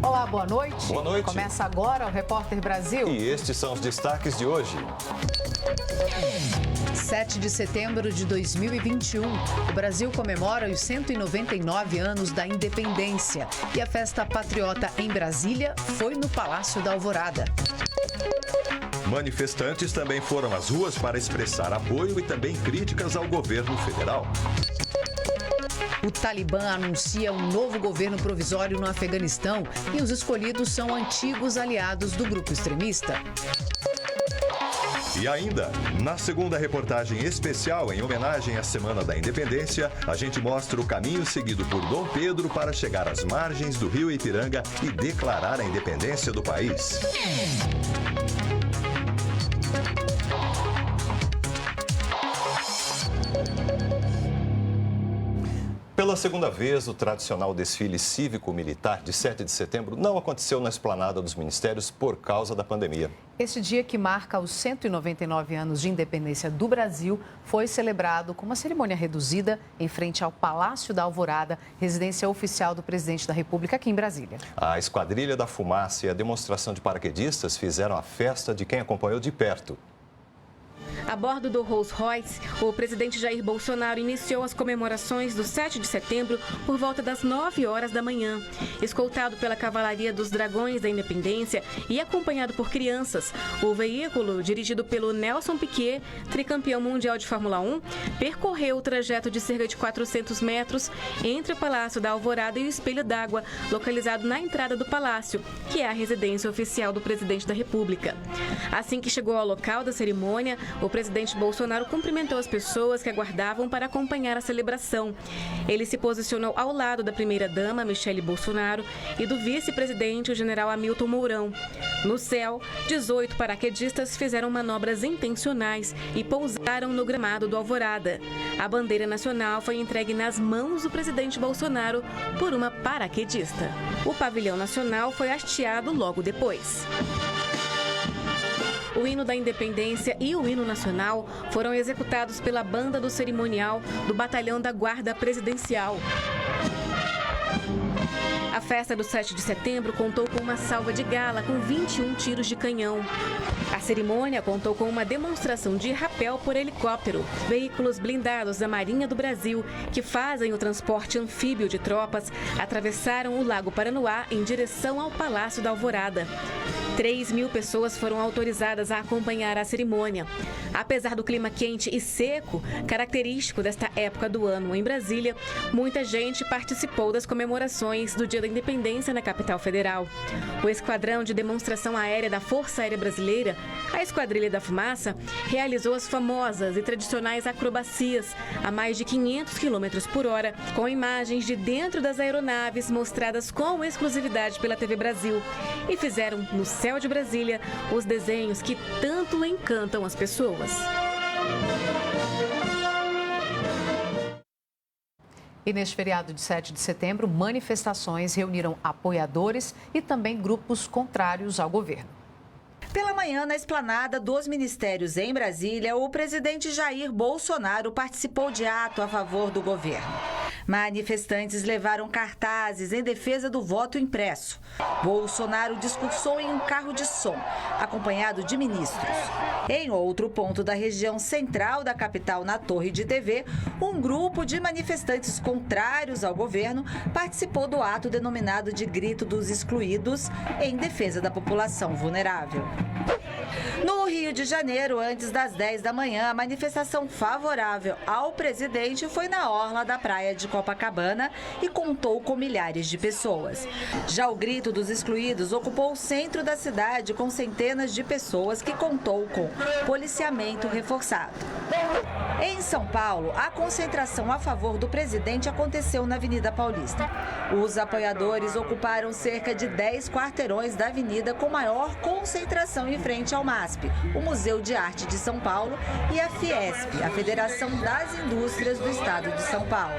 Olá, boa noite. Boa noite. Começa agora o Repórter Brasil. E estes são os destaques de hoje. 7 de setembro de 2021, o Brasil comemora os 199 anos da independência. E a festa patriota em Brasília foi no Palácio da Alvorada. Manifestantes também foram às ruas para expressar apoio e também críticas ao governo federal. O Talibã anuncia um novo governo provisório no Afeganistão e os escolhidos são antigos aliados do grupo extremista. E ainda, na segunda reportagem especial em homenagem à Semana da Independência, a gente mostra o caminho seguido por Dom Pedro para chegar às margens do rio Ipiranga e declarar a independência do país. Pela segunda vez, o tradicional desfile cívico-militar de 7 de setembro não aconteceu na esplanada dos ministérios por causa da pandemia. Este dia, que marca os 199 anos de independência do Brasil, foi celebrado com uma cerimônia reduzida em frente ao Palácio da Alvorada, residência oficial do presidente da República aqui em Brasília. A Esquadrilha da Fumaça e a demonstração de paraquedistas fizeram a festa de quem acompanhou de perto. A bordo do Rolls-Royce, o presidente Jair Bolsonaro iniciou as comemorações do 7 de setembro por volta das 9 horas da manhã. Escoltado pela Cavalaria dos Dragões da Independência e acompanhado por crianças, o veículo, dirigido pelo Nelson Piquet, tricampeão mundial de Fórmula 1, percorreu o trajeto de cerca de 400 metros entre o Palácio da Alvorada e o Espelho d'Água, localizado na entrada do palácio, que é a residência oficial do presidente da República. Assim que chegou ao local da cerimônia, o presidente Bolsonaro cumprimentou as pessoas que aguardavam para acompanhar a celebração. Ele se posicionou ao lado da primeira-dama, Michele Bolsonaro, e do vice-presidente, o general Hamilton Mourão. No céu, 18 paraquedistas fizeram manobras intencionais e pousaram no gramado do Alvorada. A bandeira nacional foi entregue nas mãos do presidente Bolsonaro por uma paraquedista. O pavilhão nacional foi hasteado logo depois. O hino da Independência e o hino nacional foram executados pela banda do cerimonial do Batalhão da Guarda Presidencial. A festa do 7 de setembro contou com uma salva de gala com 21 tiros de canhão. A cerimônia contou com uma demonstração de rapel por helicóptero, veículos blindados da Marinha do Brasil, que fazem o transporte anfíbio de tropas, atravessaram o Lago Paranoá em direção ao Palácio da Alvorada. 3.000 pessoas foram autorizadas a acompanhar a cerimônia. Apesar do clima quente e seco, característico desta época do ano em Brasília, muita gente participou das comemorações do Dia da Independência na capital federal. O Esquadrão de Demonstração Aérea da Força Aérea Brasileira, a Esquadrilha da Fumaça, realizou as famosas e tradicionais acrobacias a mais de 500 km por hora, com imagens de dentro das aeronaves mostradas com exclusividade pela TV Brasil, e fizeram no céu de Brasília os desenhos que tanto encantam as pessoas. E neste feriado de 7 de setembro, manifestações reuniram apoiadores e também grupos contrários ao governo. Pela manhã, na esplanada dos ministérios em Brasília, o presidente Jair Bolsonaro participou de ato a favor do governo. Manifestantes levaram cartazes em defesa do voto impresso. Bolsonaro discursou em um carro de som, acompanhado de ministros. Em outro ponto da região central da capital, na Torre de TV, um grupo de manifestantes contrários ao governo participou do ato denominado de Grito dos Excluídos, em defesa da população vulnerável. No Rio de Janeiro, antes das 10 da manhã, a manifestação favorável ao presidente foi na orla da praia de Copacabana e contou com milhares de pessoas. Já o Grito dos Excluídos ocupou o centro da cidade com centenas de pessoas, que contou com policiamento reforçado. Em São Paulo, a concentração a favor do presidente aconteceu na Avenida Paulista. Os apoiadores ocuparam cerca de 10 quarteirões da avenida, com maior concentração em frente ao MASP, o Museu de Arte de São Paulo, e a Fiesp, a Federação das Indústrias do Estado de São Paulo.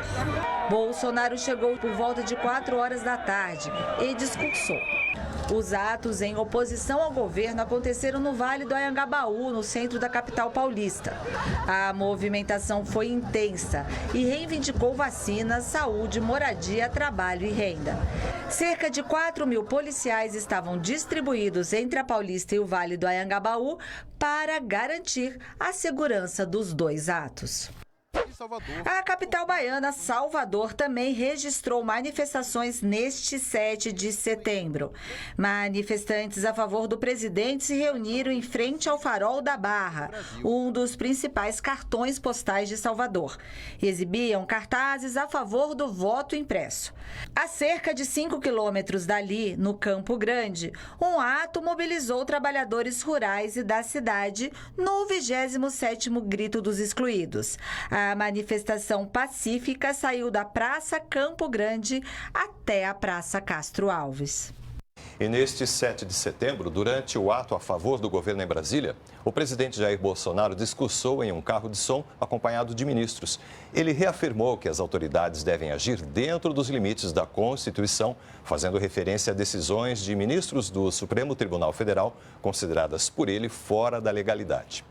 Bolsonaro chegou por volta de 4 horas da tarde e discursou. Os atos em oposição ao governo aconteceram no Vale do Anhangabaú, no centro da capital paulista. A movimentação foi intensa e reivindicou vacinas, saúde, moradia, trabalho e renda. Cerca de 4.000 policiais estavam distribuídos entre a Paulista e o Vale do Anhangabaú para garantir a segurança dos dois atos. A capital baiana, Salvador, também registrou manifestações neste 7 de setembro. Manifestantes a favor do presidente se reuniram em frente ao Farol da Barra, um dos principais cartões postais de Salvador. Exibiam cartazes a favor do voto impresso. A cerca de 5 quilômetros dali, no Campo Grande, um ato mobilizou trabalhadores rurais e da cidade no 27º Grito dos Excluídos. A manifestação pacífica saiu da Praça Campo Grande até a Praça Castro Alves. E neste 7 de setembro, durante o ato a favor do governo em Brasília, o presidente Jair Bolsonaro discursou em um carro de som acompanhado de ministros. Ele reafirmou que as autoridades devem agir dentro dos limites da Constituição, fazendo referência a decisões de ministros do Supremo Tribunal Federal consideradas por ele fora da legalidade.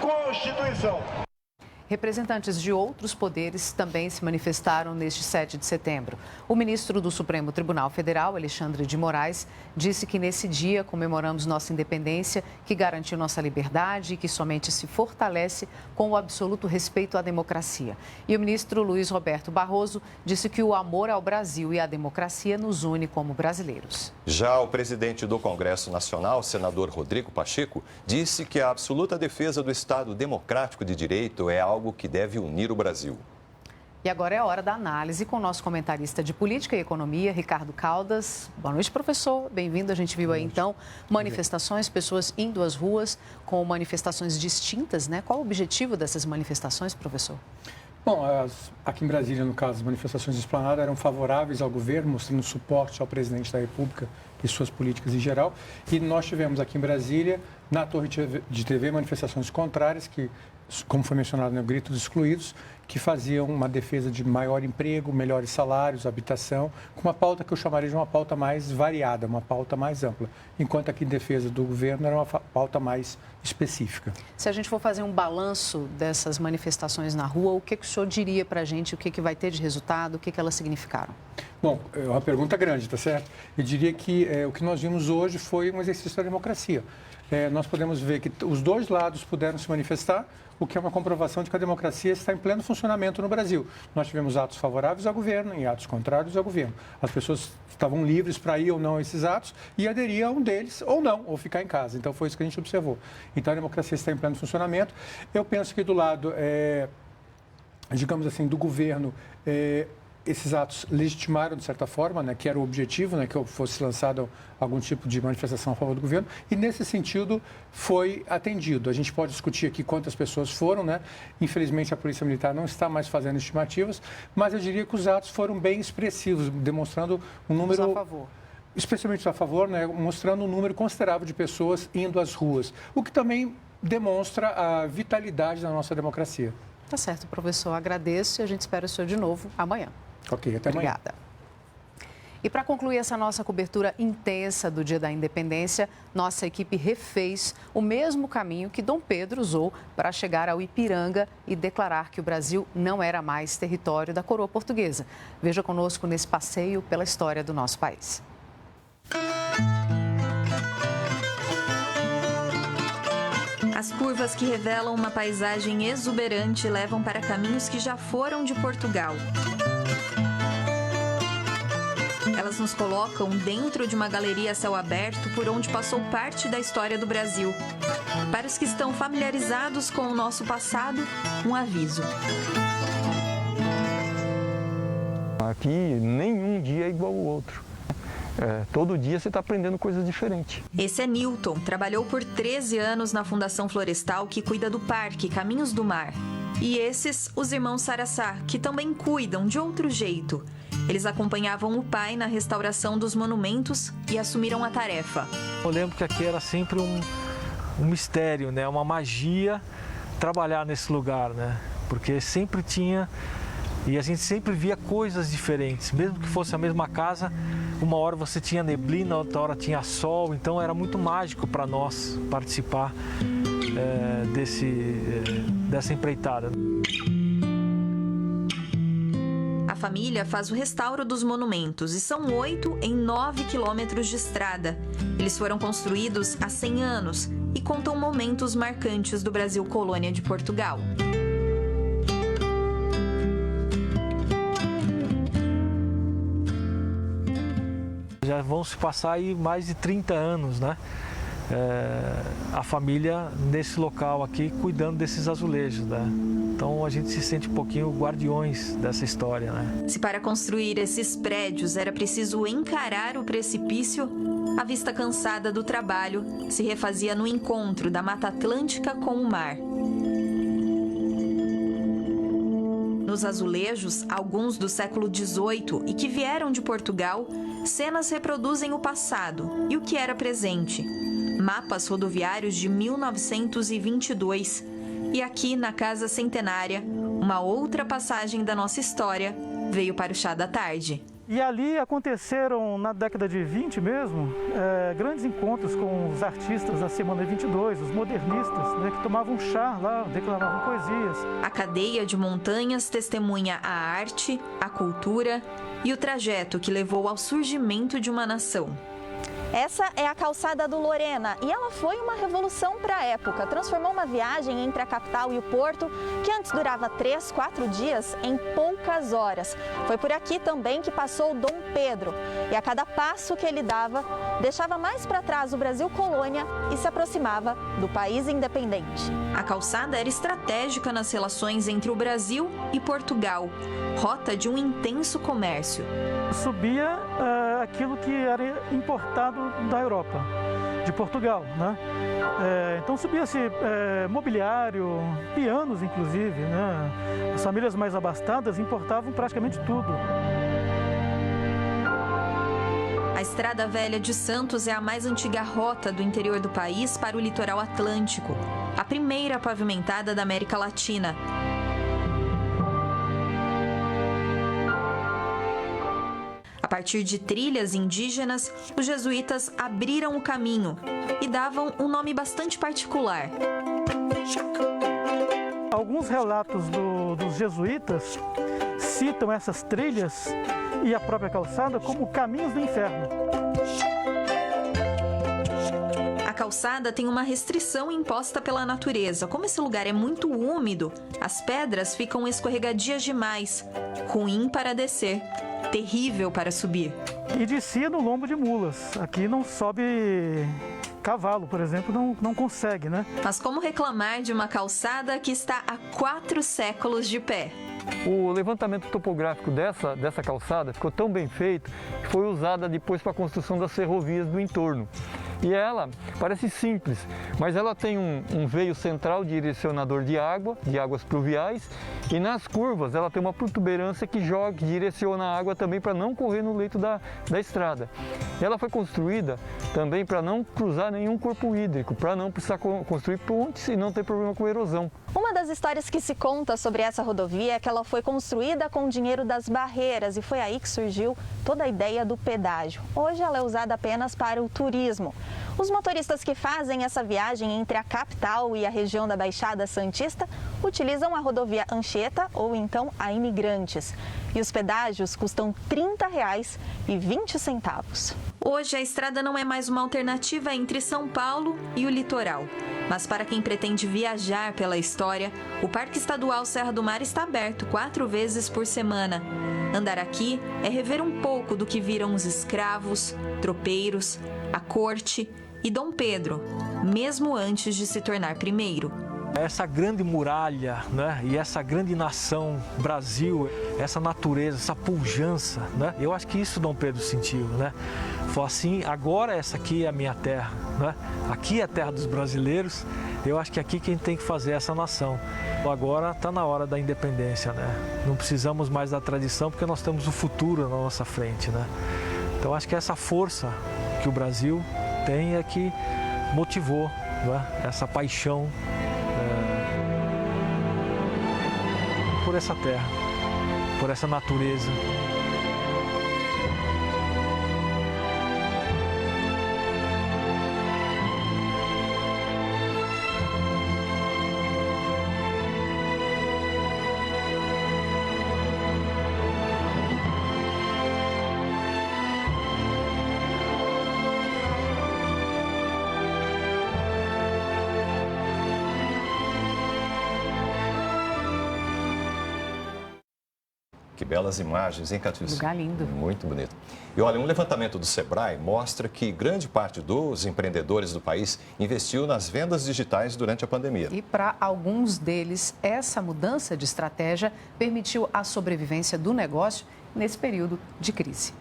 Constituição. Representantes de outros poderes também se manifestaram neste 7 de setembro. O ministro do Supremo Tribunal Federal, Alexandre de Moraes, disse que nesse dia comemoramos nossa independência, que garantiu nossa liberdade e que somente se fortalece com o absoluto respeito à democracia. E o ministro Luiz Roberto Barroso disse que o amor ao Brasil e à democracia nos une como brasileiros. Já o presidente do Congresso Nacional, senador Rodrigo Pacheco, disse que a absoluta defesa do Estado democrático de direito é algo que deve unir o Brasil. E agora é a hora da análise com o nosso comentarista de Política e Economia, Ricardo Caldas. Boa noite, professor. Bem-vindo. A gente viu aí, então, manifestações, pessoas indo às ruas com manifestações distintas, né? Qual o objetivo dessas manifestações, professor? Bom, aqui em Brasília, no caso, as manifestações explanadas eram favoráveis ao governo, mostrando suporte ao presidente da República e suas políticas em geral. E nós tivemos aqui em Brasília, na Torre de TV, manifestações contrárias, que, como foi mencionado no Grito dos Excluídos, que faziam uma defesa de maior emprego, melhores salários, habitação, com uma pauta que eu chamaria de uma pauta mais variada, uma pauta mais ampla, enquanto aqui em defesa do governo era uma pauta mais específica. Se a gente for fazer um balanço dessas manifestações na rua, o que o senhor diria para a gente, o que vai ter de resultado, o que elas significaram? Bom, é uma pergunta grande, tá certo? Eu diria que o que nós vimos hoje foi um exercício da democracia. Nós podemos ver que os dois lados puderam se manifestar, o que é uma comprovação de que a democracia está em pleno funcionamento no Brasil. Nós tivemos atos favoráveis ao governo e atos contrários ao governo. As pessoas estavam livres para ir ou não a esses atos e aderir a um deles ou não, ou ficar em casa. Então, foi isso que a gente observou. Então, a democracia está em pleno funcionamento. Eu penso que do lado, digamos assim, do governo, esses atos legitimaram, de certa forma, né, que era o objetivo, né, que fosse lançado algum tipo de manifestação a favor do governo, e nesse sentido foi atendido. A gente pode discutir aqui quantas pessoas foram, né? Infelizmente a Polícia Militar não está mais fazendo estimativas, mas eu diria que os atos foram bem expressivos, demonstrando um número... a favor. Especialmente a favor, né, mostrando um número considerável de pessoas indo às ruas, o que também demonstra a vitalidade da nossa democracia. Tá certo, professor. Agradeço e a gente espera o senhor de novo amanhã. Ok, até amanhã. Obrigada. E para concluir essa nossa cobertura intensa do Dia da Independência, nossa equipe refez o mesmo caminho que Dom Pedro usou para chegar ao Ipiranga e declarar que o Brasil não era mais território da coroa portuguesa. Veja conosco nesse passeio pela história do nosso país. As curvas que revelam uma paisagem exuberante levam para caminhos que já foram de Portugal. Elas nos colocam dentro de uma galeria a céu aberto por onde passou parte da história do Brasil. Para os que estão familiarizados com o nosso passado, um aviso. Aqui nenhum dia é igual ao outro. Todo dia você está aprendendo coisas diferentes. Esse é Newton, trabalhou por 13 anos na Fundação Florestal, que cuida do Parque Caminhos do Mar. E esses, os irmãos Saraçá, que também cuidam de outro jeito. Eles acompanhavam o pai na restauração dos monumentos e assumiram a tarefa. Eu lembro que aqui era sempre um mistério, né? Uma magia trabalhar nesse lugar, né? Porque sempre tinha, e a gente sempre via coisas diferentes, mesmo que fosse a mesma casa, uma hora você tinha neblina, outra hora tinha sol, então era muito mágico para nós participar dessa empreitada. A família faz o restauro dos monumentos e são 8 em 9 quilômetros de estrada. Eles foram construídos há 100 anos e contam momentos marcantes do Brasil colônia de Portugal. Já vão se passar aí mais de 30 anos, né? A família nesse local aqui cuidando desses azulejos, né? Então a gente se sente um pouquinho guardiões dessa história, né? Se para construir esses prédios era preciso encarar o precipício, a vista cansada do trabalho se refazia no encontro da Mata Atlântica com o mar. Nos azulejos, alguns do século XVIII e que vieram de Portugal, cenas reproduzem o passado e o que era presente. Mapas rodoviários de 1922. E aqui, na Casa Centenária, uma outra passagem da nossa história veio para o chá da tarde. E ali aconteceram, na década de 20 mesmo, grandes encontros com os artistas da Semana 22, os modernistas, né, que tomavam chá lá, declamavam poesias. A cadeia de montanhas testemunha a arte, a cultura e o trajeto que levou ao surgimento de uma nação. Essa é a calçada do Lorena e ela foi uma revolução para a época. Transformou uma viagem entre a capital e o porto, que antes durava 3, 4 dias, em poucas horas. Foi por aqui também que passou Dom Pedro. E a cada passo que ele dava, deixava mais para trás o Brasil colônia e se aproximava do país independente. A calçada era estratégica nas relações entre o Brasil e Portugal, rota de um intenso comércio. Subia aquilo que era importado da Europa, de Portugal, né? Então subia-se mobiliário, pianos inclusive, né? As famílias mais abastadas importavam praticamente tudo. A Estrada Velha de Santos é a mais antiga rota do interior do país para o litoral atlântico, a primeira pavimentada da América Latina. A partir de trilhas indígenas, os jesuítas abriram o caminho e davam um nome bastante particular. Alguns relatos dos jesuítas citam essas trilhas e a própria calçada como caminhos do inferno. A calçada tem uma restrição imposta pela natureza. Como esse lugar é muito úmido, as pedras ficam escorregadias demais, ruim para descer, terrível para subir. E descia no lombo de mulas. Aqui não sobe cavalo, por exemplo, não consegue, né? Mas como reclamar de uma calçada que está há 4 séculos de pé? O levantamento topográfico dessa calçada ficou tão bem feito que foi usada depois para a construção das ferrovias do entorno. E ela parece simples, mas ela tem um veio central direcionador de águas pluviais, e nas curvas ela tem uma protuberância que direciona a água também para não correr no leito da estrada. E ela foi construída também para não cruzar nenhum corpo hídrico, para não precisar construir pontes e não ter problema com erosão. Uma das histórias que se conta sobre essa rodovia é que ela foi construída com o dinheiro das barreiras e foi aí que surgiu toda a ideia do pedágio. Hoje ela é usada apenas para o turismo. Os motoristas que fazem essa viagem entre a capital e a região da Baixada Santista utilizam a rodovia Anchieta ou então a Imigrantes. E os pedágios custam R$ 30,20. Hoje a estrada não é mais uma alternativa entre São Paulo e o litoral. Mas para quem pretende viajar pela história, o Parque Estadual Serra do Mar está aberto 4 vezes por semana. Andar aqui é rever um pouco do que viram os escravos, tropeiros, a corte e Dom Pedro, mesmo antes de se tornar primeiro. Essa grande muralha, né? E essa grande nação, Brasil, essa natureza, essa pujança, né? Eu acho que isso Dom Pedro sentiu, né? Foi assim, agora essa aqui é a minha terra, né? Aqui é a terra dos brasileiros, Eu acho que aqui quem tem que fazer é essa nação. Agora está na hora da independência, né? Não precisamos mais da tradição porque nós temos o futuro na nossa frente, né? Então acho que essa força que o Brasil tem é que motivou, né, essa paixão por essa terra, por essa natureza. Que belas imagens, hein, Catiúcia? Lugar lindo. Muito bonito. E olha, um levantamento do Sebrae mostra que grande parte dos empreendedores do país investiu nas vendas digitais durante a pandemia. E para alguns deles, essa mudança de estratégia permitiu a sobrevivência do negócio nesse período de crise.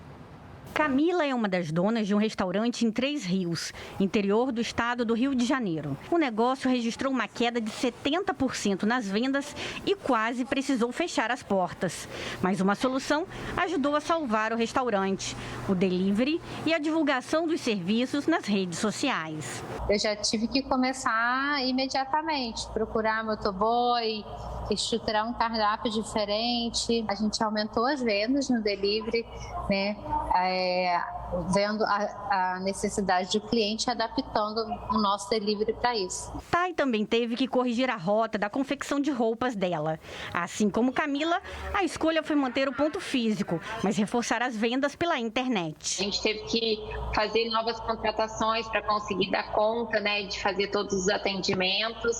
Camila é uma das donas de um restaurante em Três Rios, interior do estado do Rio de Janeiro. O negócio registrou uma queda de 70% nas vendas e quase precisou fechar as portas. Mas uma solução ajudou a salvar o restaurante: o delivery e a divulgação dos serviços nas redes sociais. Eu já tive que começar imediatamente, procurar motoboy, estruturar um cardápio diferente. A gente aumentou as vendas no delivery, né? Vendo a necessidade do cliente, adaptando o nosso delivery para isso. Thay também teve que corrigir a rota da confecção de roupas dela. Assim como Camila, a escolha foi manter o ponto físico, mas reforçar as vendas pela internet. A gente teve que fazer novas contratações para conseguir dar conta, né, de fazer todos os atendimentos,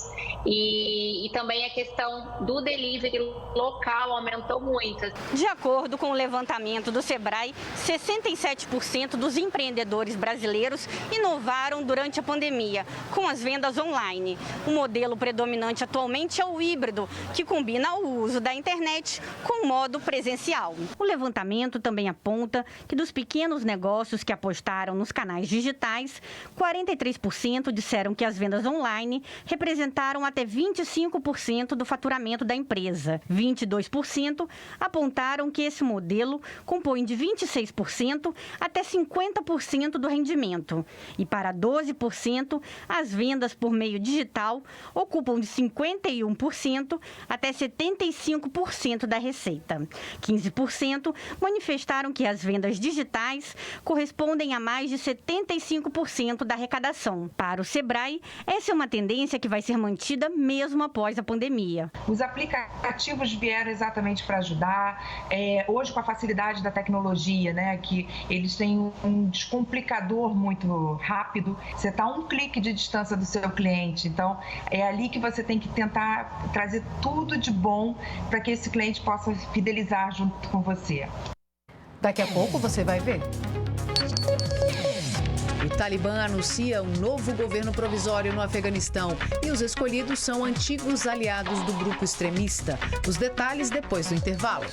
e também a questão do delivery local aumentou muito. De acordo com o levantamento do Sebrae, 67% dos empreendedores brasileiros inovaram durante a pandemia com as vendas online. O modelo predominante atualmente é o híbrido, que combina o uso da internet com o modo presencial. O levantamento também aponta que dos pequenos negócios que apostaram nos canais digitais, 43% disseram que as vendas online representaram até 25% do faturamento da empresa. 22% apontaram que esse modelo compõe de 26% até 50% do rendimento. E para 12%, as vendas por meio digital ocupam de 51% até 75% da receita. 15% manifestaram que as vendas digitais correspondem a mais de 75% da arrecadação. Para o Sebrae, essa é uma tendência que vai ser mantida mesmo após a pandemia. Os aplicativos vieram exatamente para ajudar. Hoje, com a facilidade da tecnologia, né, que eles têm um descomplicador muito rápido. Você está a um clique de distância do seu cliente. Então, é ali que você tem que tentar trazer tudo de bom para que esse cliente possa fidelizar junto com você. Daqui a pouco você vai ver. O Talibã anuncia um novo governo provisório no Afeganistão e os escolhidos são antigos aliados do grupo extremista. Os detalhes depois do intervalo.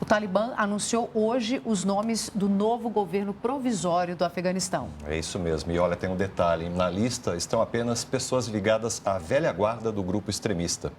Talibã anunciou hoje os nomes do novo governo provisório do Afeganistão. É isso mesmo. E olha, tem um detalhe. Na lista estão apenas pessoas ligadas à velha guarda do grupo extremista.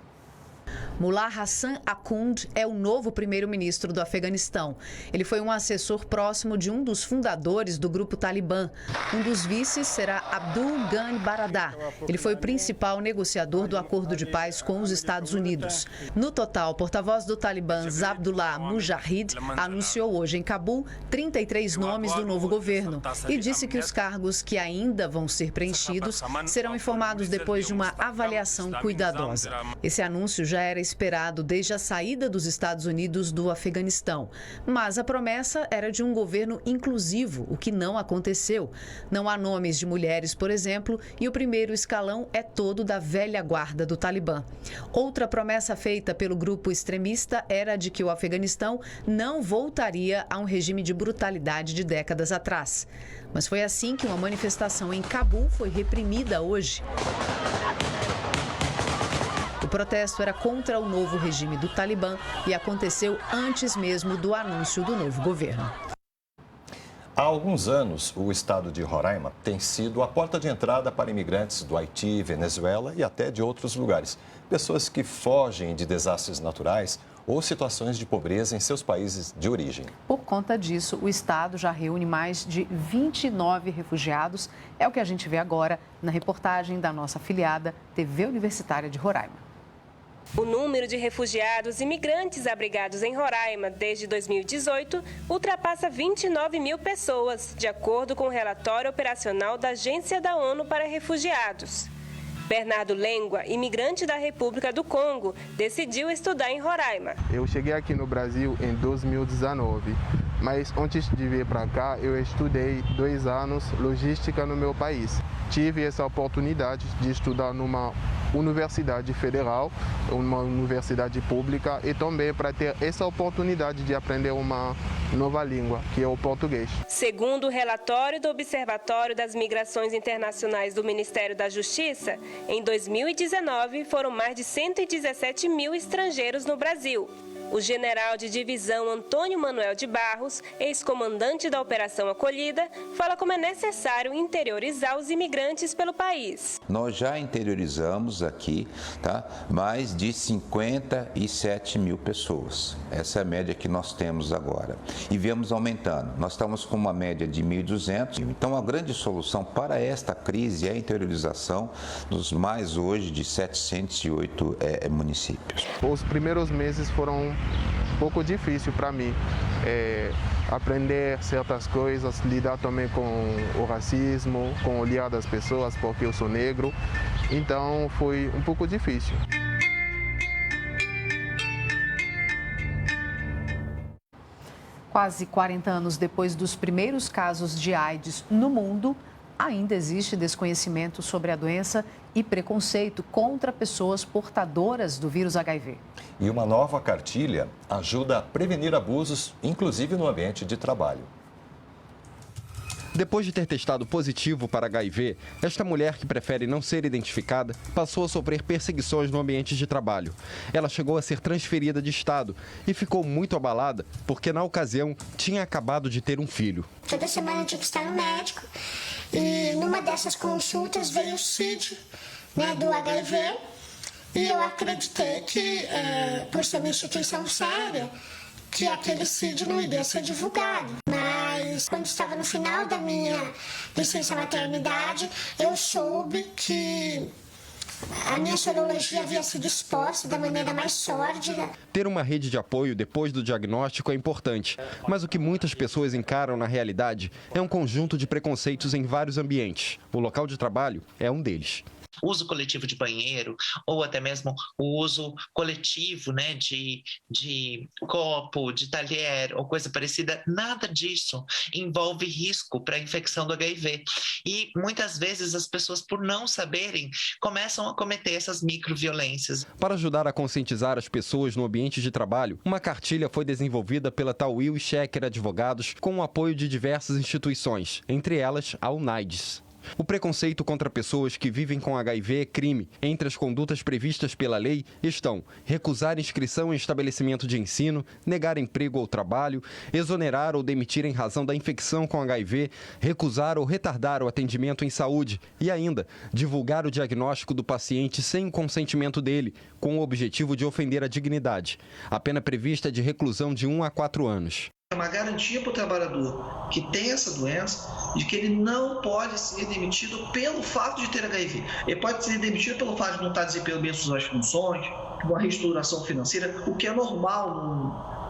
Mullah Hassan Akhund é o novo primeiro-ministro do Afeganistão. Ele foi um assessor próximo de um dos fundadores do grupo Talibã. Um dos vices será Abdul Ghani Baradar. Ele foi o principal negociador do acordo de paz com os Estados Unidos. No total, o porta-voz do Talibã, Zabdullah Mujahid, anunciou hoje em Cabul 33 nomes do novo governo e disse que os cargos que ainda vão ser preenchidos serão informados depois de uma avaliação cuidadosa. Esse anúncio já era esperado desde a saída dos Estados Unidos do Afeganistão. Mas a promessa era de um governo inclusivo, o que não aconteceu. Não há nomes de mulheres, por exemplo, e o primeiro escalão é todo da velha guarda do Talibã. Outra promessa feita pelo grupo extremista era de que o Afeganistão não voltaria a um regime de brutalidade de décadas atrás. Mas foi assim que uma manifestação em Cabul foi reprimida hoje. O protesto era contra o novo regime do Talibã e aconteceu antes mesmo do anúncio do novo governo. Há alguns anos, o estado de Roraima tem sido a porta de entrada para imigrantes do Haiti, Venezuela e até de outros lugares. Pessoas que fogem de desastres naturais ou situações de pobreza em seus países de origem. Por conta disso, o estado já reúne mais de 29 refugiados. É o que a gente vê agora na reportagem da nossa afiliada TV Universitária de Roraima. O número de refugiados e imigrantes abrigados em Roraima desde 2018 ultrapassa 29 mil pessoas, de acordo com o relatório operacional da Agência da ONU para Refugiados. Bernardo Lengua, imigrante da República do Congo, decidiu estudar em Roraima. Eu cheguei aqui no Brasil em 2019, mas antes de vir para cá, eu estudei 2 anos logística no meu país. Tive essa oportunidade de estudar numa universidade federal, uma universidade pública e também para ter essa oportunidade de aprender uma nova língua, que é o português. Segundo o relatório do Observatório das Migrações Internacionais do Ministério da Justiça, em 2019 foram mais de 117 mil estrangeiros no Brasil. O general de divisão Antônio Manuel de Barros, ex-comandante da Operação Acolhida, fala como é necessário interiorizar os imigrantes pelo país. Nós já interiorizamos aqui, mais de 57 mil pessoas. Essa é a média que nós temos agora. E viemos aumentando. Nós estamos com uma média de 1.200. Então, a grande solução para esta crise é a interiorização dos mais hoje de 708 municípios. Os primeiros meses foram um pouco difícil para mim, aprender certas coisas, lidar também com o racismo, com o olhar das pessoas, porque eu sou negro, então foi um pouco difícil. Quase 40 anos depois dos primeiros casos de AIDS no mundo, ainda existe desconhecimento sobre a doença e preconceito contra pessoas portadoras do vírus HIV. E uma nova cartilha ajuda a prevenir abusos, inclusive no ambiente de trabalho. Depois de ter testado positivo para HIV, esta mulher, que prefere não ser identificada, passou a sofrer perseguições no ambiente de trabalho. Ela chegou a ser transferida de estado e ficou muito abalada porque, na ocasião, tinha acabado de ter um filho. Toda semana eu tinha que estar no médico e numa dessas consultas veio o CID, do HIV, e eu acreditei que, por ser uma instituição séria, que aquele CID não iria ser divulgado. Mas quando estava no final da minha licença maternidade, eu soube que a minha sorologia havia sido exposta da maneira mais sórdida. Ter uma rede de apoio depois do diagnóstico é importante, mas o que muitas pessoas encaram na realidade é um conjunto de preconceitos em vários ambientes. O local de trabalho é um deles. Uso coletivo de banheiro ou até mesmo o uso coletivo, de copo, de talher ou coisa parecida, nada disso envolve risco para a infecção do HIV. E muitas vezes as pessoas, por não saberem, começam a cometer essas microviolências. Para ajudar a conscientizar as pessoas no ambiente de trabalho, uma cartilha foi desenvolvida pela Tawil e Shecker Advogados com o apoio de diversas instituições, entre elas a UNAIDS. O preconceito contra pessoas que vivem com HIV é crime. Entre as condutas previstas pela lei estão recusar inscrição em estabelecimento de ensino, negar emprego ou trabalho, exonerar ou demitir em razão da infecção com HIV, recusar ou retardar o atendimento em saúde e ainda divulgar o diagnóstico do paciente sem o consentimento dele, com o objetivo de ofender a dignidade. A pena prevista é de reclusão de 1 a 4 anos. É uma garantia para o trabalhador que tem essa doença de que ele não pode ser demitido pelo fato de ter HIV. Ele pode ser demitido pelo fato de não estar desempenhando bem suas funções, uma reestruturação financeira, o que é normal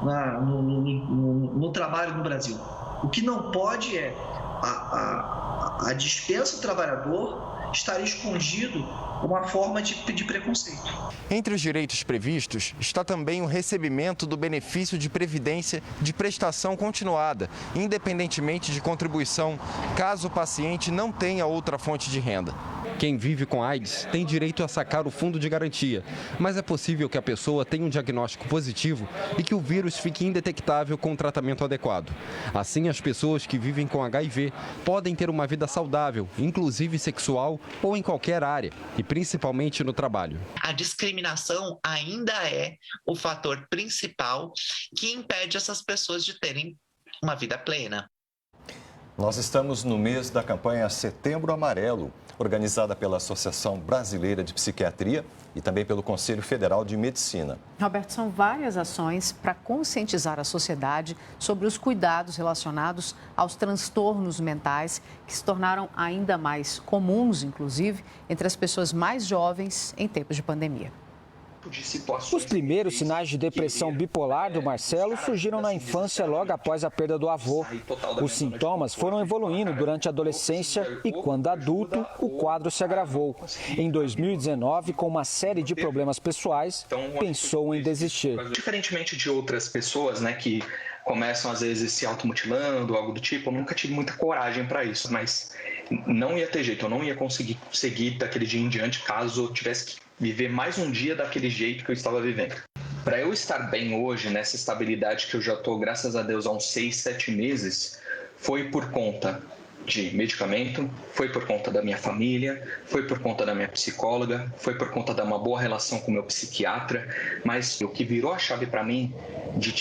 no trabalho no Brasil. O que não pode é a dispensa do trabalhador estar escondido uma forma de preconceito. Entre os direitos previstos está também o recebimento do benefício de previdência de prestação continuada, independentemente de contribuição, caso o paciente não tenha outra fonte de renda. Quem vive com AIDS tem direito a sacar o fundo de garantia, mas é possível que a pessoa tenha um diagnóstico positivo e que o vírus fique indetectável com o tratamento adequado. Assim, as pessoas que vivem com HIV podem ter uma vida saudável, inclusive sexual ou em qualquer área, e principalmente no trabalho. A discriminação ainda é o fator principal que impede essas pessoas de terem uma vida plena. Nós estamos no mês da campanha Setembro Amarelo, organizada pela Associação Brasileira de Psiquiatria e também pelo Conselho Federal de Medicina. Roberto, são várias ações para conscientizar a sociedade sobre os cuidados relacionados aos transtornos mentais que se tornaram ainda mais comuns, inclusive, entre as pessoas mais jovens em tempos de pandemia. Os primeiros sinais de depressão bipolar do Marcelo surgiram na infância logo após a perda do avô. Os sintomas foram evoluindo durante a adolescência e, quando adulto, o quadro se agravou. Em 2019, com uma série de problemas pessoais, pensou em desistir. Diferentemente de outras pessoas, que começam às vezes se automutilando, algo do tipo, eu nunca tive muita coragem para isso, mas não ia ter jeito, eu não ia conseguir seguir daquele dia em diante caso eu tivesse que viver mais um dia daquele jeito que eu estava vivendo. Para eu estar bem hoje, nessa estabilidade que eu já estou, graças a Deus, há uns 6, 7 meses, foi por conta de medicamento, foi por conta da minha família, foi por conta da minha psicóloga, foi por conta de uma boa relação com o meu psiquiatra, mas o que virou a chave para mim de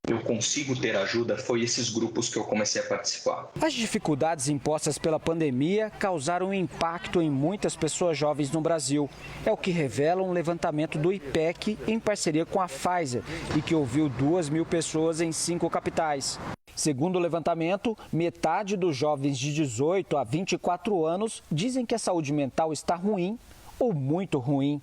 eu consigo ter ajuda, foi esses grupos que eu comecei a participar. As dificuldades impostas pela pandemia causaram um impacto em muitas pessoas jovens no Brasil. É o que revela um levantamento do IPEC em parceria com a Pfizer e que ouviu 2.000 pessoas em 5 capitais. Segundo o levantamento, metade dos jovens de 18 a 24 anos dizem que a saúde mental está ruim ou muito ruim.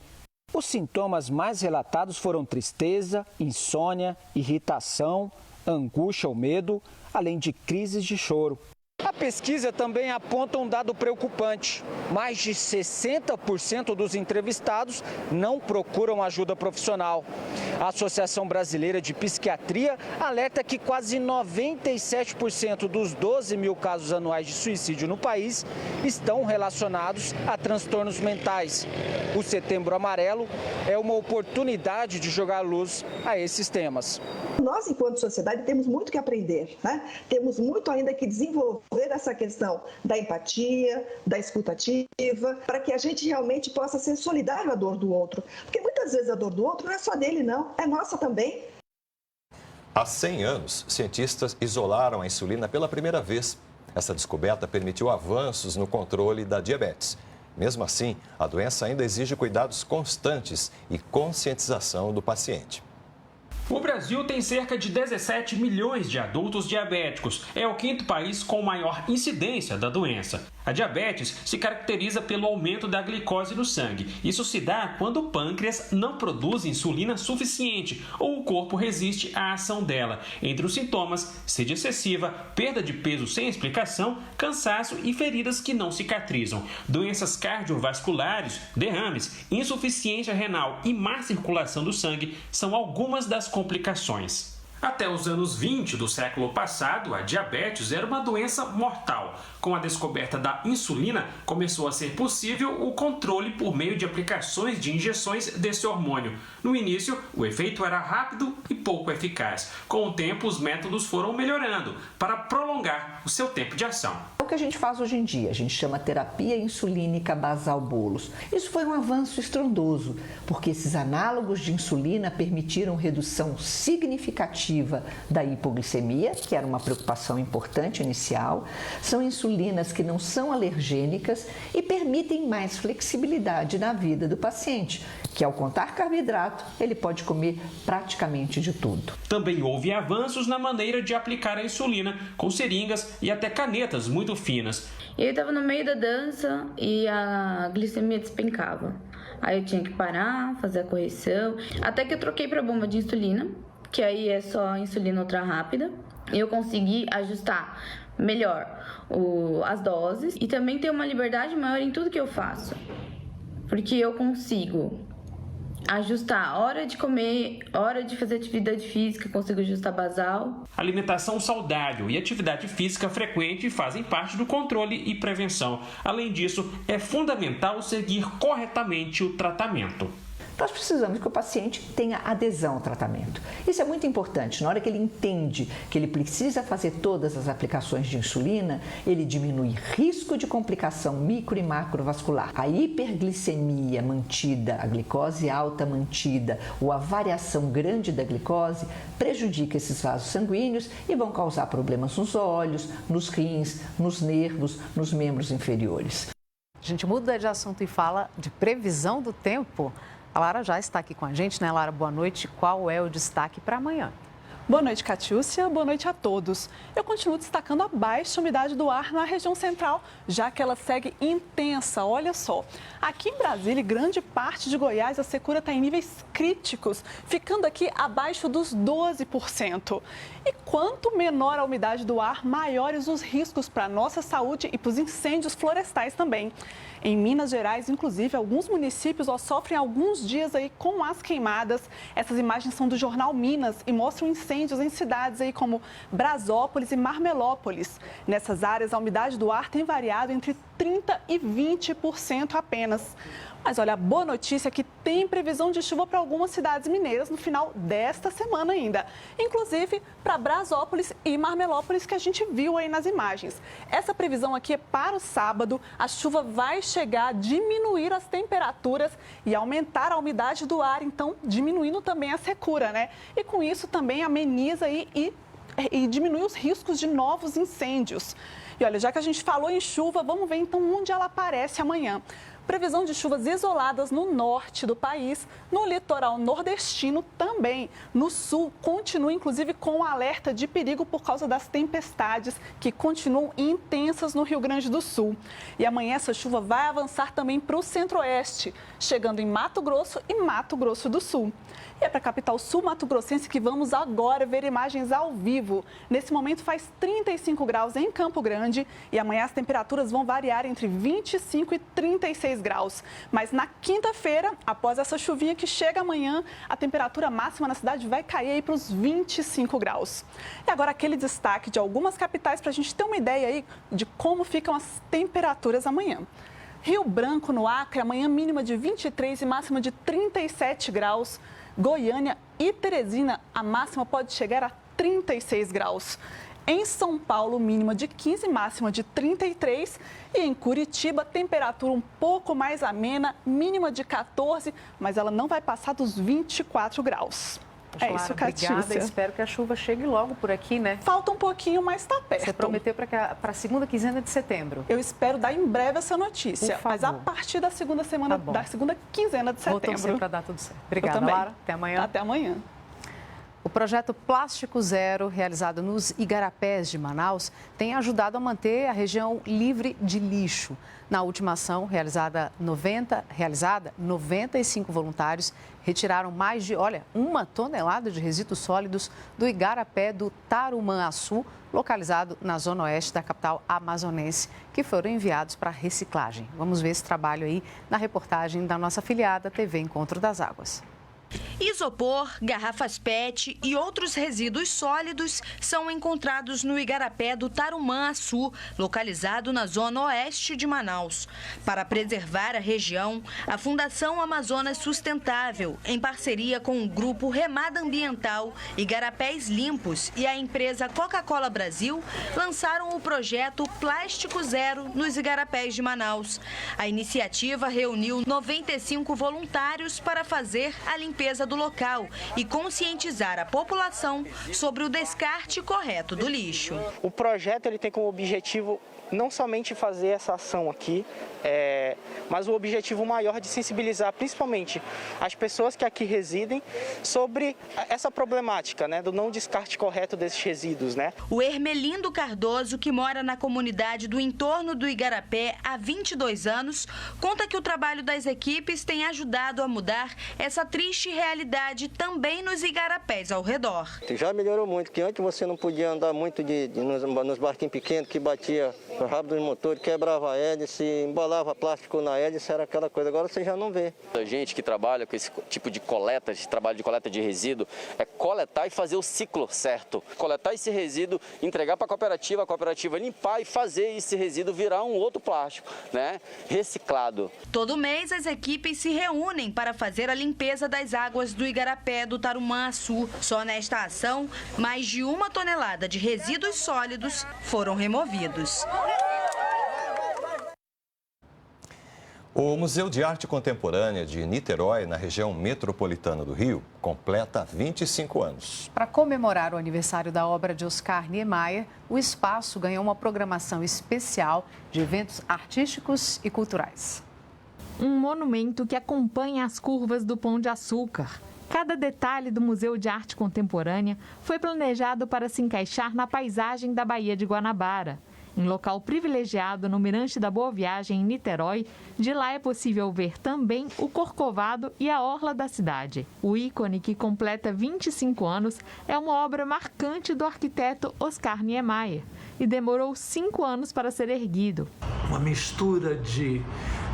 Os sintomas mais relatados foram tristeza, insônia, irritação, angústia ou medo, além de crises de choro. A pesquisa também aponta um dado preocupante. Mais de 60% dos entrevistados não procuram ajuda profissional. A Associação Brasileira de Psiquiatria alerta que quase 97% dos 12.000 casos anuais de suicídio no país estão relacionados a transtornos mentais. O Setembro Amarelo é uma oportunidade de jogar luz a esses temas. Nós, enquanto sociedade, temos muito que aprender, Temos muito ainda que desenvolver essa questão da empatia, da escutativa, para que a gente realmente possa ser solidário à dor do outro. Porque muitas vezes a dor do outro não é só dele, não, é nossa também. Há 100 anos, cientistas isolaram a insulina pela primeira vez. Essa descoberta permitiu avanços no controle da diabetes. Mesmo assim, a doença ainda exige cuidados constantes e conscientização do paciente. O Brasil tem cerca de 17 milhões de adultos diabéticos. É o 5º país com maior incidência da doença. A diabetes se caracteriza pelo aumento da glicose no sangue. Isso se dá quando o pâncreas não produz insulina suficiente ou o corpo resiste à ação dela. Entre os sintomas, sede excessiva, perda de peso sem explicação, cansaço e feridas que não cicatrizam. Doenças cardiovasculares, derrames, insuficiência renal e má circulação do sangue são algumas das complicações. Até os anos 20 do século passado, a diabetes era uma doença mortal. Com a descoberta da insulina, começou a ser possível o controle por meio de aplicações de injeções desse hormônio. No início, o efeito era rápido e pouco eficaz. Com o tempo, os métodos foram melhorando para prolongar o seu tempo de ação. O que a gente faz hoje em dia, a gente chama terapia insulínica basal bolos. Isso foi um avanço estrondoso, porque esses análogos de insulina permitiram redução significativa da hipoglicemia, que era uma preocupação importante inicial. São insulinas que não são alergênicas e permitem mais flexibilidade na vida do paciente, que ao contar carboidrato, ele pode comer praticamente de tudo. Também houve avanços na maneira de aplicar a insulina, com seringas e até canetas muito finas. Eu estava no meio da dança e a glicemia despencava. Aí eu tinha que parar, fazer a correção, até que eu troquei para a bomba de insulina, que aí é só insulina ultra rápida. Eu consegui ajustar melhor as doses e também ter uma liberdade maior em tudo que eu faço, porque eu consigo ajustar hora de comer, hora de fazer atividade física, consigo ajustar basal. Alimentação saudável e atividade física frequente fazem parte do controle e prevenção. Além disso, é fundamental seguir corretamente o tratamento. Nós precisamos que o paciente tenha adesão ao tratamento. Isso é muito importante. Na hora que ele entende que ele precisa fazer todas as aplicações de insulina, ele diminui risco de complicação micro e macrovascular. A hiperglicemia mantida, a glicose alta mantida ou a variação grande da glicose prejudica esses vasos sanguíneos e vão causar problemas nos olhos, nos rins, nos nervos, nos membros inferiores. A gente muda de assunto e fala de previsão do tempo. A Lara já está aqui com a gente, né, Lara? Boa noite. Qual é o destaque para amanhã? Boa noite, Catiúcia. Boa noite a todos. Eu continuo destacando a baixa umidade do ar na região central, já que ela segue intensa. Olha só, aqui em Brasília e grande parte de Goiás, a secura está em níveis críticos, ficando aqui abaixo dos 12%. E quanto menor a umidade do ar, maiores os riscos para a nossa saúde e para os incêndios florestais também. Em Minas Gerais, inclusive, alguns municípios sofrem alguns dias aí com as queimadas. Essas imagens são do jornal Minas e mostram incêndios em cidades aí como Brasópolis e Marmelópolis. Nessas áreas, a umidade do ar tem variado entre 30% e 20% apenas. Mas olha, a boa notícia é que tem previsão de chuva para algumas cidades mineiras no final desta semana ainda. Inclusive para Brasópolis e Marmelópolis, que a gente viu aí nas imagens. Essa previsão aqui é para o sábado. A chuva vai chegar a diminuir as temperaturas e aumentar a umidade do ar, então diminuindo também a secura, né? E com isso também ameniza e diminui os riscos de novos incêndios. E olha, já que a gente falou em chuva, vamos ver então onde ela aparece amanhã. Previsão de chuvas isoladas no norte do país, no litoral nordestino também. No sul, continua inclusive com alerta de perigo por causa das tempestades que continuam intensas no Rio Grande do Sul. E amanhã essa chuva vai avançar também para o centro-oeste, chegando em Mato Grosso e Mato Grosso do Sul. E é para a capital sul-mato-grossense que vamos agora ver imagens ao vivo. Nesse momento faz 35 graus em Campo Grande e amanhã as temperaturas vão variar entre 25 e 36 graus. Mas na quinta-feira, após essa chuvinha que chega amanhã, a temperatura máxima na cidade vai cair aí para os 25 graus. E agora aquele destaque de algumas capitais para a gente ter uma ideia aí de como ficam as temperaturas amanhã. Rio Branco, no Acre, amanhã mínima de 23 e máxima de 37 graus. Goiânia e Teresina, a máxima pode chegar a 36 graus. Em São Paulo, mínima de 15, máxima de 33. E em Curitiba, temperatura um pouco mais amena, mínima de 14, mas ela não vai passar dos 24 graus. Claro, isso, Catiúcia. Obrigada, espero que a chuva chegue logo por aqui, né? Falta um pouquinho, mas está perto. Você prometeu para a segunda quinzena de setembro. Eu espero dar em breve essa notícia, mas a partir da segunda semana, da segunda quinzena de setembro. Vou torcer para dar tudo certo. Obrigada, Lara. Até amanhã. Até amanhã. O projeto Plástico Zero, realizado nos Igarapés de Manaus, tem ajudado a manter a região livre de lixo. Na última ação, realizada 95 voluntários retiraram mais de, 1 tonelada de resíduos sólidos do Igarapé do Tarumã-Açu, localizado na zona oeste da capital amazonense, que foram enviados para reciclagem. Vamos ver esse trabalho aí na reportagem da nossa afiliada TV Encontro das Águas. Isopor, garrafas PET e outros resíduos sólidos são encontrados no igarapé do Tarumã-Açu, localizado na zona oeste de Manaus. Para preservar a região, a Fundação Amazonas Sustentável, em parceria com o grupo Remada Ambiental, Igarapés Limpos e a empresa Coca-Cola Brasil, lançaram o projeto Plástico Zero nos igarapés de Manaus. A iniciativa reuniu 95 voluntários para fazer a limpeza do local e conscientizar a população sobre o descarte correto do lixo. O projeto ele tem como objetivo não somente fazer essa ação aqui, mas o objetivo maior de sensibilizar principalmente as pessoas que aqui residem sobre essa problemática, né, do não descarte correto desses resíduos, né? O Hermelindo Cardoso, que mora na comunidade do entorno do Igarapé há 22 anos, conta que o trabalho das equipes tem ajudado a mudar essa triste realidade também nos igarapés ao redor. Já melhorou muito, que antes você não podia andar muito nos barquinhos pequenos que batia no rabo dos motores, quebrava a hélice, embalava plástico na hélice, era aquela coisa. Agora você já não vê. A gente que trabalha com esse tipo de coleta, esse trabalho de coleta de resíduo, é coletar e fazer o ciclo certo. Coletar esse resíduo, entregar para a cooperativa limpar e fazer esse resíduo virar um outro plástico, né? Reciclado. Todo mês as equipes se reúnem para fazer a limpeza das águas do igarapé do Tarumã-Açu. Só nesta ação, mais de 1 tonelada de resíduos sólidos foram removidos. O Museu de Arte Contemporânea de Niterói, na região metropolitana do Rio, completa 25 anos. Para comemorar o aniversário da obra de Oscar Niemeyer, o espaço ganhou uma programação especial de eventos artísticos e culturais. Um monumento que acompanha as curvas do Pão de Açúcar. Cada detalhe do Museu de Arte Contemporânea foi planejado para se encaixar na paisagem da Baía de Guanabara. Em local privilegiado no Mirante da Boa Viagem, em Niterói, de lá é possível ver também o Corcovado e a orla da cidade. O ícone, que completa 25 anos, é uma obra marcante do arquiteto Oscar Niemeyer e demorou 5 anos para ser erguido. Uma mistura de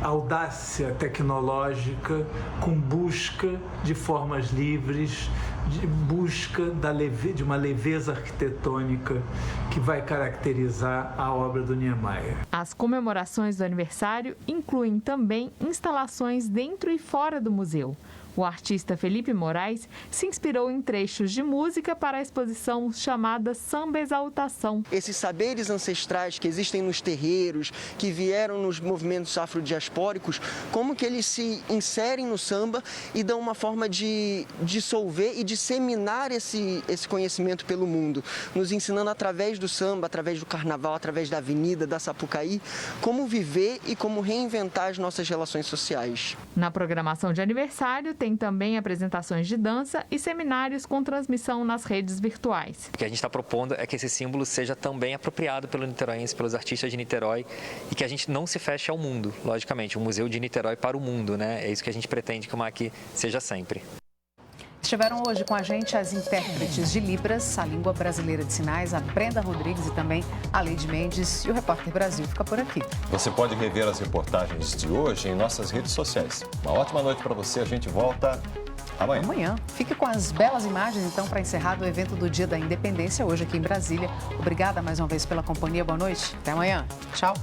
audácia tecnológica com busca de formas livres, de busca de uma leveza arquitetônica que vai caracterizar a obra do Niemeyer. As comemorações do aniversário incluem também instalações dentro e fora do museu. O artista Felipe Moraes se inspirou em trechos de música para a exposição chamada Samba Exaltação. Esses saberes ancestrais que existem nos terreiros, que vieram nos movimentos afrodiaspóricos, como que eles se inserem no samba e dão uma forma de dissolver e disseminar esse conhecimento pelo mundo, nos ensinando através do samba, através do carnaval, através da avenida, da Sapucaí, como viver e como reinventar as nossas relações sociais. Na programação de aniversário, tem também apresentações de dança e seminários com transmissão nas redes virtuais. O que a gente está propondo é que esse símbolo seja também apropriado pelo niteroense, pelos artistas de Niterói, e que a gente não se feche ao mundo, logicamente, o Museu de Niterói para o mundo, né? É isso que a gente pretende que o MAC seja sempre. Estiveram hoje com a gente as intérpretes de Libras, a língua brasileira de sinais, a Brenda Rodrigues e também a Leide Mendes, e o Repórter Brasil fica por aqui. Você pode rever as reportagens de hoje em nossas redes sociais. Uma ótima noite para você, a gente volta amanhã. Fique com as belas imagens, então, para encerrar do evento do Dia da Independência, hoje aqui em Brasília. Obrigada mais uma vez pela companhia, boa noite, até amanhã. Tchau.